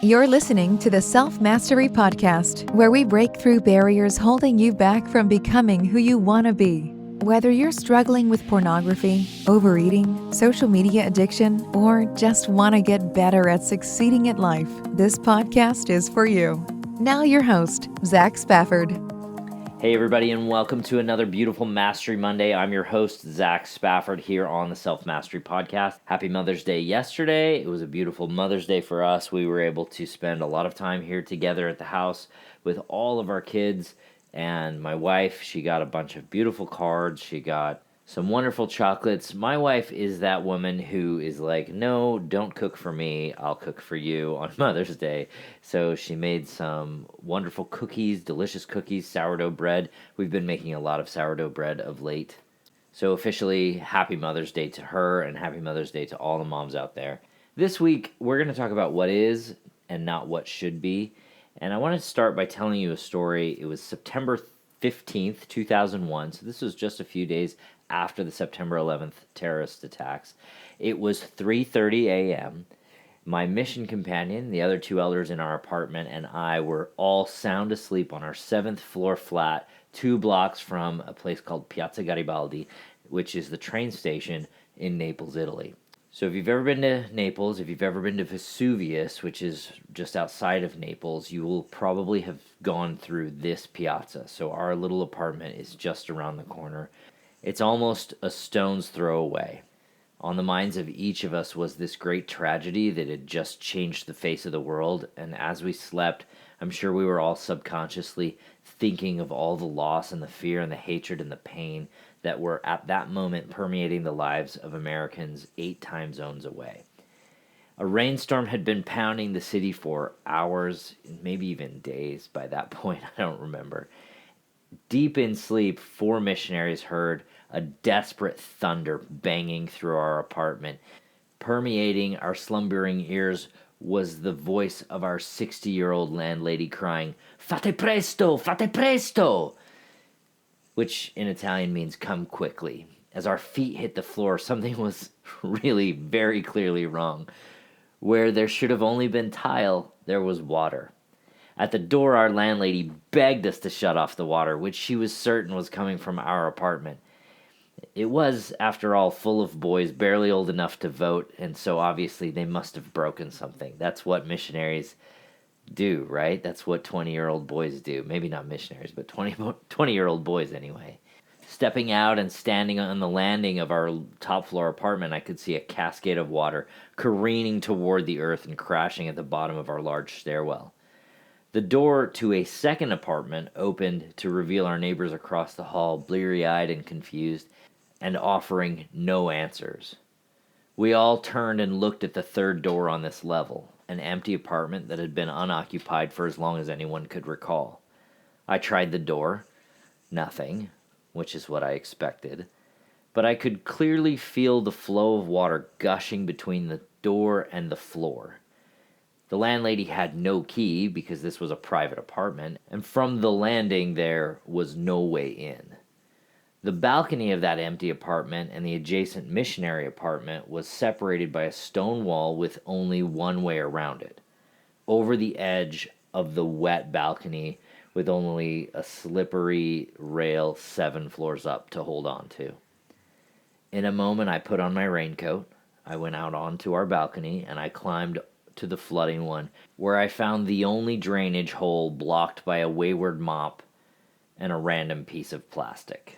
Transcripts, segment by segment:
You're listening to the Self-Mastery Podcast, where we break through barriers holding you back from becoming who you want to be. Whether you're struggling with pornography, overeating, social media addiction, or just want to get better at succeeding at life, this podcast is for you. Now your host, Zach Spafford. Hey everybody, and welcome to another beautiful Mastery Monday. I'm your host, Zach Spafford, here on the Self-Mastery Podcast. Happy Mother's Day yesterday. It was a beautiful Mother's Day for us. We were able to spend a lot of time here together at the house with all of our kids, and my wife, she got a bunch of beautiful cards. She got some wonderful chocolates. My wife is that woman who is like, no, don't cook for me. I'll cook for you on Mother's Day. So she made some wonderful cookies, delicious cookies, sourdough bread. We've been making a lot of sourdough bread of late. So officially, happy Mother's Day to her and happy Mother's Day to all the moms out there. This week, we're going to talk about what is and not what should be. And I want to start by telling you a story. It was September 15th, 2001. So this was just a few days after the September 11th terrorist attacks. It was 3:30 a.m. My mission companion, the other two elders in our apartment, and I were all sound asleep on our 7th floor flat, 2 blocks from a place called Piazza Garibaldi, which is the train station in Naples, Italy. So if you've ever been to Naples, if you've ever been to Vesuvius, which is just outside of Naples, you will probably have gone through this piazza. So our little apartment is just around the corner. It's almost a stone's throw away. On the minds of each of us was this great tragedy that had just changed the face of the world, and as we slept, I'm sure we were all subconsciously thinking of all the loss and the fear and the hatred and the pain that were at that moment permeating the lives of Americans 8 time zones away. A rainstorm had been pounding the city for hours, maybe even days by that point, I don't remember. Deep in sleep, 4 missionaries heard a desperate thunder banging through our apartment. Permeating our slumbering ears was the voice of our 60-year-old landlady crying, "Fate presto! Fate presto!" which in Italian means "come quickly." As our feet hit the floor, something was really very clearly wrong. Where there should have only been tile, there was water. At the door, our landlady begged us to shut off the water, which she was certain was coming from our apartment. It was, after all, full of boys barely old enough to vote, and so obviously they must have broken something. That's what missionaries do, right? That's what 20-year-old boys do. Maybe not missionaries, but 20-year-old boys anyway. Stepping out and standing on the landing of our top floor apartment, I could see a cascade of water careening toward the earth and crashing at the bottom of our large stairwell. The door to a second apartment opened to reveal our neighbors across the hall, bleary-eyed and confused, and offering no answers. We all turned and looked at the third door on this level, an empty apartment that had been unoccupied for as long as anyone could recall. I tried the door. Nothing, which is what I expected. But I could clearly feel the flow of water gushing between the door and the floor. The landlady had no key because this was a private apartment, and from the landing there was no way in. The balcony of that empty apartment and the adjacent missionary apartment was separated by a stone wall with only one way around it, over the edge of the wet balcony with only a slippery rail 7 floors up to hold on to. In a moment I put on my raincoat, I went out onto our balcony, and I climbed to the flooding one, where I found the only drainage hole blocked by a wayward mop and a random piece of plastic.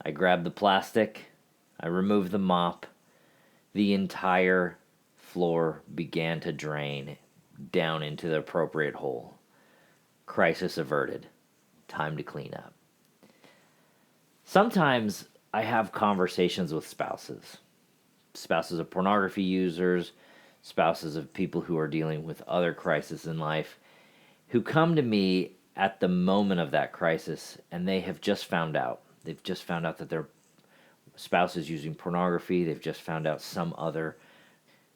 I grabbed the plastic, I removed the mop, the entire floor began to drain down into the appropriate hole. Crisis averted. Time to clean up. Sometimes I have conversations with spouses of pornography users, spouses of people who are dealing with other crises in life, who come to me at the moment of that crisis, and they have just found out. They've just found out that their spouse is using pornography. They've just found out some other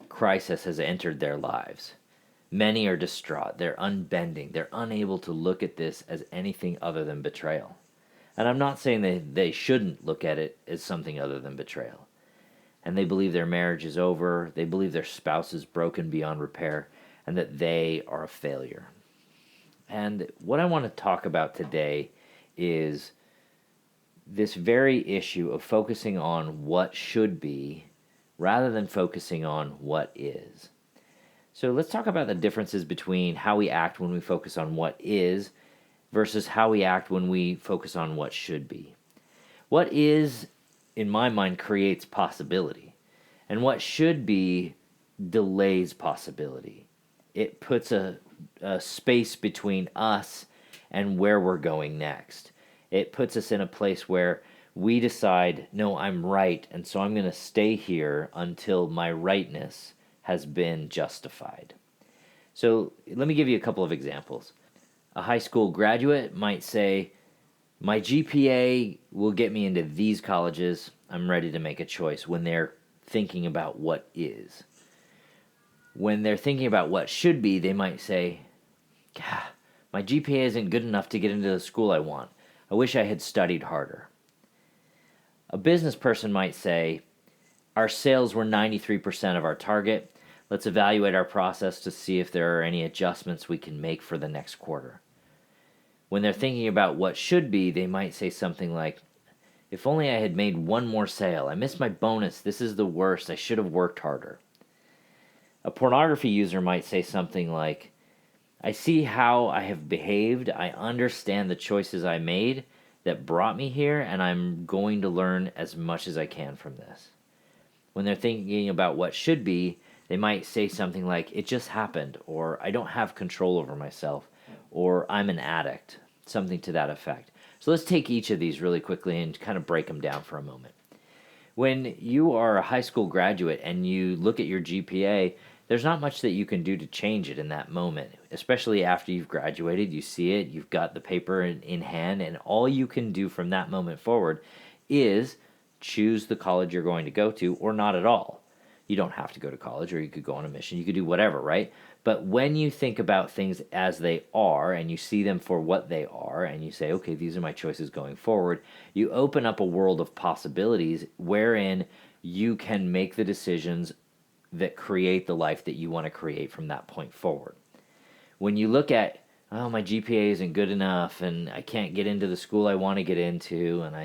crisis has entered their lives. Many are distraught. They're unbending. They're unable to look at this as anything other than betrayal. And I'm not saying they shouldn't look at it as something other than betrayal. and they believe their marriage is over, they believe their spouse is broken beyond repair, and that they are a failure. And what I want to talk about today is this very issue of focusing on what should be rather than focusing on what is. So let's talk about the differences between how we act when we focus on what is versus how we act when we focus on what should be. What is, in my mind, creates possibility, and what should be delays possibility. It puts a space between us and where we're going next. It puts us in a place where we decide, no, I'm right, and so I'm going to stay here until my rightness has been justified. So let me give you a couple of examples. A high school graduate might say, my GPA will get me into these colleges. I'm ready to make a choice when they're thinking about what is. When they're thinking about what should be, they might say, my GPA isn't good enough to get into the school I want. I wish I had studied harder. A business person might say, our sales were 93% of our target. Let's evaluate our process to see if there are any adjustments we can make for the next quarter. When they're thinking about what should be, they might say something like, if only I had made one more sale. I missed my bonus. This is the worst. I should have worked harder. A pornography user might say something like, I see how I have behaved. I understand the choices I made that brought me here, and I'm going to learn as much as I can from this. When they're thinking about what should be, they might say something like, it just happened, or I don't have control over myself, or I'm an addict, something to that effect. So let's take each of these really quickly and kind of break them down for a moment. When you are a high school graduate and you look at your GPA, there's not much that you can do to change it in that moment, especially after you've graduated. You see it, you've got the paper in hand, and all you can do from that moment forward is choose the college you're going to go to or not at all. You don't have to go to college, or you could go on a mission. You could do whatever, right? But when you think about things as they are and you see them for what they are and you say, okay, these are my choices going forward, you open up a world of possibilities wherein you can make the decisions that create the life that you want to create from that point forward. When you look at, oh, my GPA isn't good enough and I can't get into the school I want to get into, and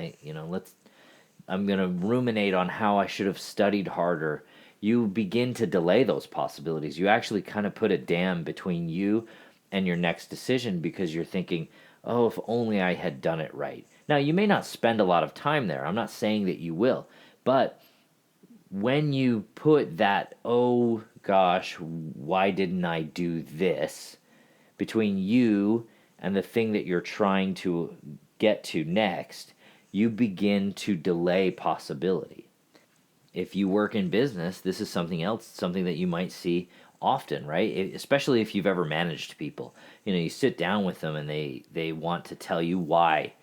I'm going to ruminate on how I should have studied harder, you begin to delay those possibilities. You actually kind of put a dam between you and your next decision because you're thinking, oh, if only I had done it right. Now, you may not spend a lot of time there. I'm not saying that you will. But when you put that, oh gosh, why didn't I do this, between you and the thing that you're trying to get to next, you begin to delay possibility. If you work in business, this is something else, something that you might see often, right? Especially if you've ever managed people. You sit down with them and they want to tell you why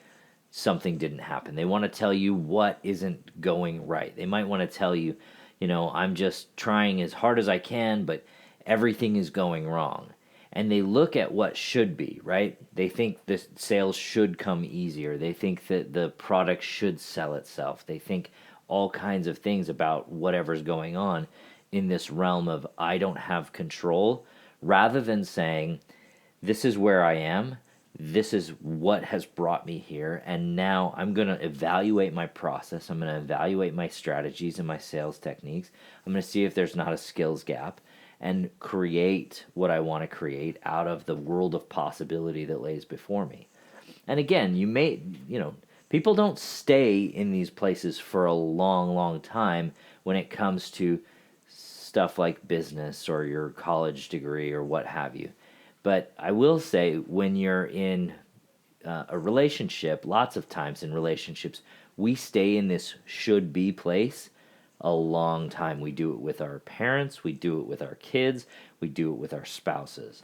something didn't happen. They want to tell you what isn't going right. They might want to tell you, I'm just trying as hard as I can, but everything is going wrong. And they look at what should be, right? They think the sales should come easier. They think that the product should sell itself. They think all kinds of things about whatever's going on in this realm of I don't have control, rather than saying, this is where I am, this is what has brought me here, and now I'm going to evaluate my process, I'm going to evaluate my strategies and my sales techniques, I'm going to see if there's not a skills gap, and create what I want to create out of the world of possibility that lays before me. And again, people don't stay in these places for a long, long time when it comes to stuff like business or your college degree or what have you. But I will say, when you're in a relationship, lots of times in relationships, we stay in this should-be place a long time. We do it with our parents, we do it with our kids, we do it with our spouses.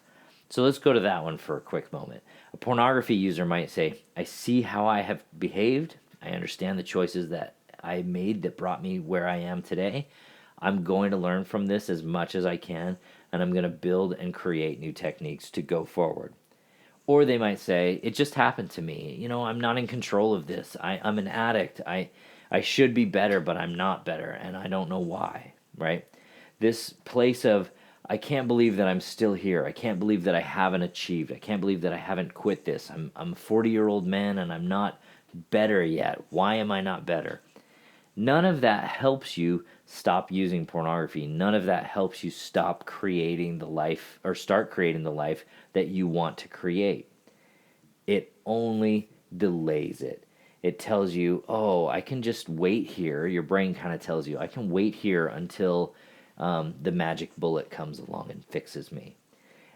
So let's go to that one for a quick moment. A pornography user might say, I see how I have behaved. I understand the choices that I made that brought me where I am today. I'm going to learn from this as much as I can, and I'm going to build and create new techniques to go forward. Or they might say, it just happened to me. I'm not in control of this. I'm an addict. I should be better, but I'm not better, and I don't know why, right? This place of, I can't believe that I'm still here. I can't believe that I haven't achieved. I can't believe that I haven't quit this. I'm a 40-year-old man and I'm not better yet. Why am I not better? None of that helps you stop using pornography. None of that helps you stop creating the life or start creating the life that you want to create. It only delays it. It tells you, oh, I can just wait here. Your brain kind of tells you, I can wait here until the magic bullet comes along and fixes me.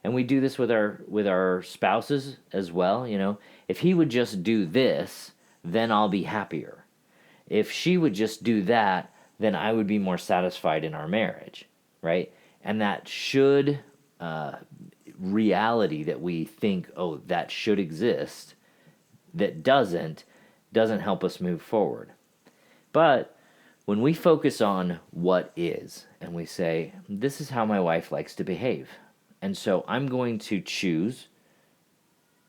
And we do this with our spouses as well. You know, if he would just do this, then I'll be happier. If she would just do that, then I would be more satisfied in our marriage, right? And that should reality that we think, oh, that should exist, that doesn't help us move forward. But when we focus on what is, and we say, this is how my wife likes to behave, and so I'm going to choose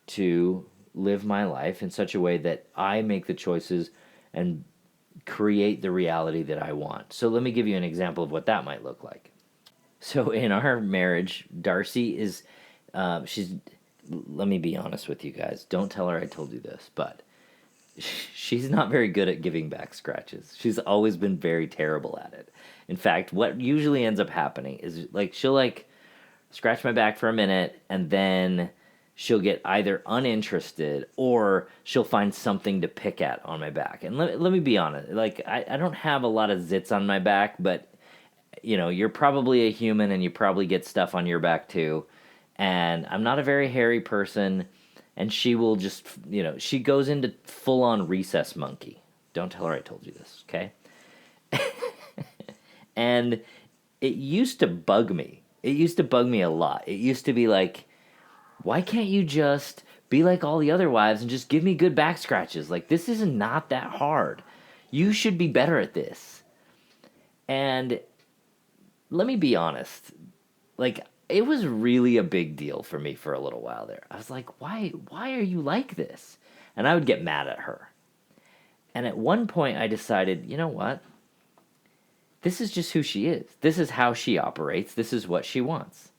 to live my life in such a way that I make the choices and create the reality that I want. So let me give you an example of what that might look like. So in our marriage, Darcy is, let me be honest with you guys. Don't tell her I told you this, but she's not very good at giving back scratches. She's always been very terrible at it. In fact, what usually ends up happening is she'll scratch my back for a minute and then she'll get either uninterested or she'll find something to pick at on my back. And let me be honest, I don't have a lot of zits on my back, but you're probably a human and you probably get stuff on your back too. And I'm not a very hairy person, and she will just, she goes into full-on recess monkey. Don't tell her I told you this, okay? And it used to bug me. It used to bug me a lot. It used to be like, why can't you just be like all the other wives and just give me good back scratches? Like, this is not that hard. You should be better at this. And let me be honest. It was really a big deal for me for a little while there. I was like, why are you like this? And I would get mad at her. And at one point I decided, you know what? This is just who she is. This is how she operates. This is what she wants.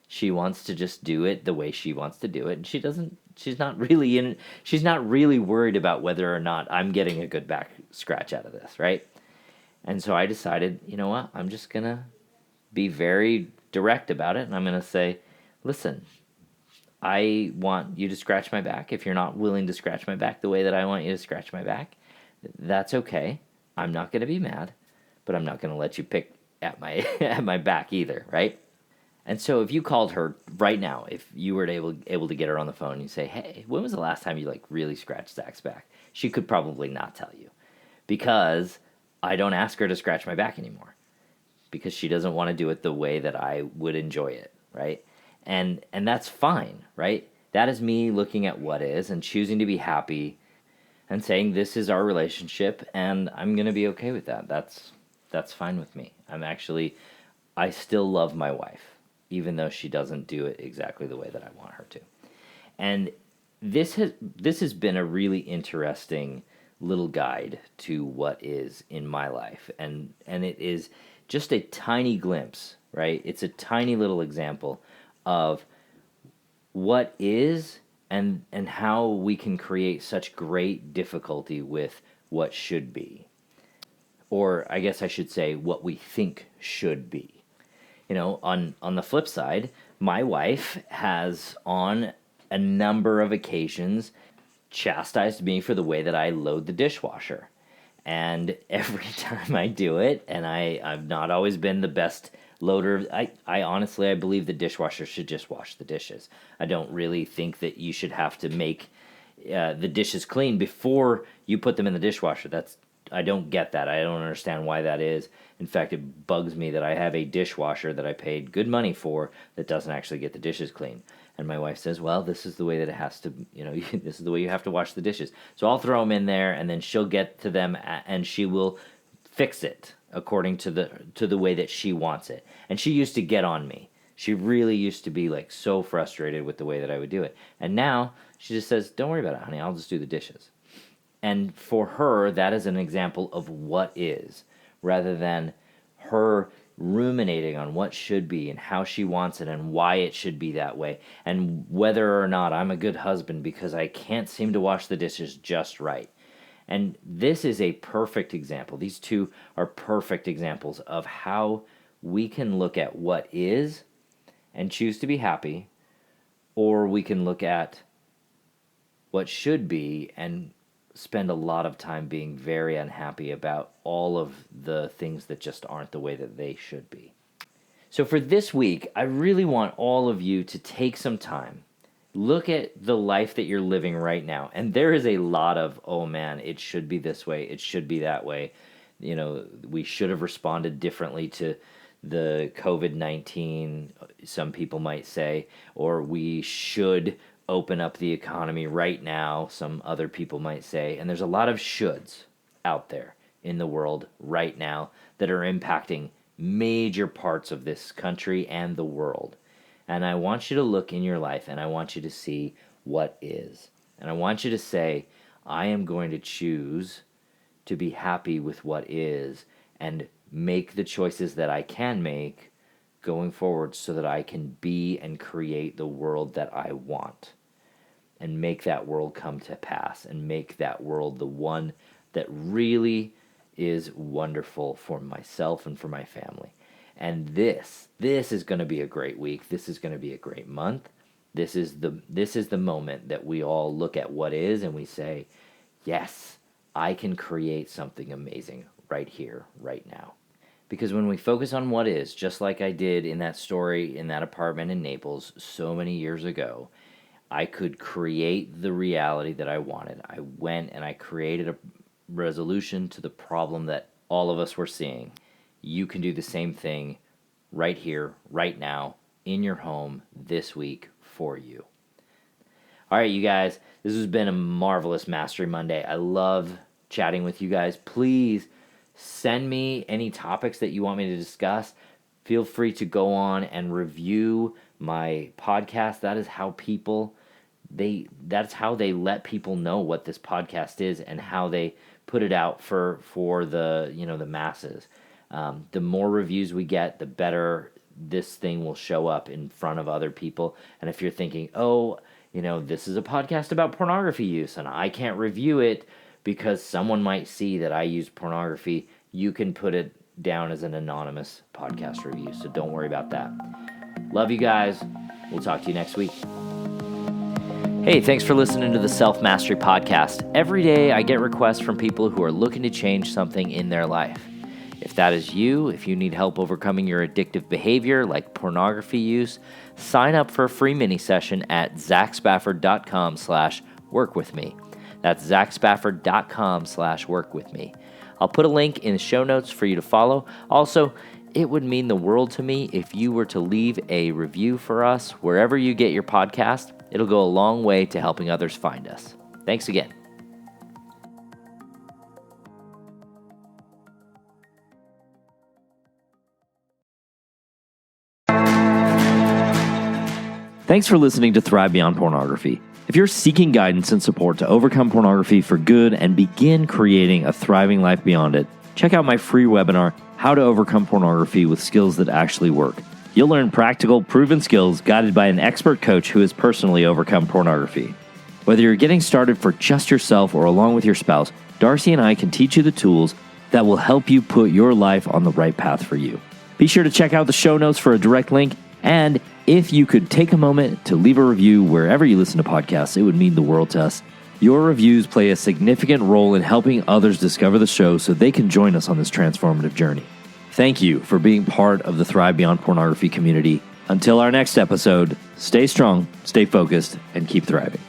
She wants to just do it the way she wants to do it, and she's not really worried about whether or not I'm getting a good back scratch out of this, right? And so I decided, you know what? I'm just going to be very direct about it, and I'm going to say, listen, I want you to scratch my back. If you're not willing to scratch my back the way that I want you to scratch my back, that's okay. I'm not going to be mad, but I'm not going to let you pick at my at my back either, right? And so if you called her right now, if you were able to get her on the phone and you say, hey, when was the last time you really scratched Zach's back? She could probably not tell you, because I don't ask her to scratch my back anymore, because she doesn't want to do it the way that I would enjoy it, right? And that's fine, right? That is me looking at what is and choosing to be happy and saying this is our relationship and I'm going to be okay with that. That's fine with me. I still love my wife, even though she doesn't do it exactly the way that I want her to. And this has been a really interesting little guide to what is in my life. And it is just a tiny glimpse, right? It's a tiny little example of what is and how we can create such great difficulty with what should be. Or I guess I should say what we think should be. On the flip side, my wife has on a number of occasions chastised me for the way that I load the dishwasher. And every time I do it, and I've not always been the best loader, I honestly, I believe the dishwasher should just wash the dishes. I don't really think that you should have to make the dishes clean before you put them in the dishwasher. I don't get that. I don't understand why that is. In fact, it bugs me that I have a dishwasher that I paid good money for that doesn't actually get the dishes clean. And my wife says, well, this is the way that it has to, this is the way you have to wash the dishes. So I'll throw them in there, and then she'll get to them, and she will fix it according to the way that she wants it. And she used to get on me. She really used to be so frustrated with the way that I would do it. And now she just says, don't worry about it, honey. I'll just do the dishes. And for her, that is an example of what is, rather than her ruminating on what should be and how she wants it and why it should be that way, and whether or not I'm a good husband because I can't seem to wash the dishes just right. And this is a perfect example. These two are perfect examples of how we can look at what is and choose to be happy, or we can look at what should be and spend a lot of time being very unhappy about all of the things that just aren't the way that they should be. So for this week, I really want all of you to take some time, look at the life that you're living right now. And there is a lot of, oh man, it should be this way, it should be that way. You know, we should have responded differently to the COVID-19, some people might say, or we should open up the economy right now, some other people might say. And there's a lot of shoulds out there in the world right now that are impacting major parts of this country and the world. And I want you to look in your life and I want you to see what is. And I want you to say, I am going to choose to be happy with what is and make the choices that I can make going forward so that I can be and create the world that I want and make that world come to pass and make that world the one that really is wonderful for myself and for my family. And this is going to be a great week. This is going to be a great month. This is the moment that we all look at what is and we say, yes, I can create something amazing right here, right now. Because when we focus on what is, just like I did in that story in that apartment in Naples so many years ago, I could create the reality that I wanted. I went and I created a resolution to the problem that all of us were seeing. You can do the same thing right here, right now, in your home, this week, for you. All right, you guys, this has been a marvelous Mastery Monday. I love chatting with you guys. Please send me any topics that you want me to discuss. Feel free to go on and review my podcast. That is how that's how they let people know what this podcast is and how they put it out for the, the masses. The more reviews we get, the better this thing will show up in front of other people. And if you're thinking, this is a podcast about pornography use and I can't review it because someone might see that I use pornography, you can put it down as an anonymous podcast review. So don't worry about that. Love you guys. We'll talk to you next week. Hey, thanks for listening to the Self Mastery Podcast. Every day I get requests from people who are looking to change something in their life. If that is you, if you need help overcoming your addictive behavior like pornography use, sign up for a free mini session at zachspafford.com/workwithme. That's zachspafford.com/workwithme. I'll put a link in the show notes for you to follow. Also, it would mean the world to me if you were to leave a review for us wherever you get your podcast. It'll go a long way to helping others find us. Thanks again. Thanks for listening to Thrive Beyond Pornography. If you're seeking guidance and support to overcome pornography for good and begin creating a thriving life beyond it, check out my free webinar, How to Overcome Pornography with Skills That Actually Work. You'll learn practical, proven skills guided by an expert coach who has personally overcome pornography. Whether you're getting started for just yourself or along with your spouse, Darcy and I can teach you the tools that will help you put your life on the right path for you. Be sure to check out the show notes for a direct link, and if you could take a moment to leave a review wherever you listen to podcasts, it would mean the world to us. Your reviews play a significant role in helping others discover the show so they can join us on this transformative journey. Thank you for being part of the Thrive Beyond Pornography community. Until our next episode, stay strong, stay focused, and keep thriving.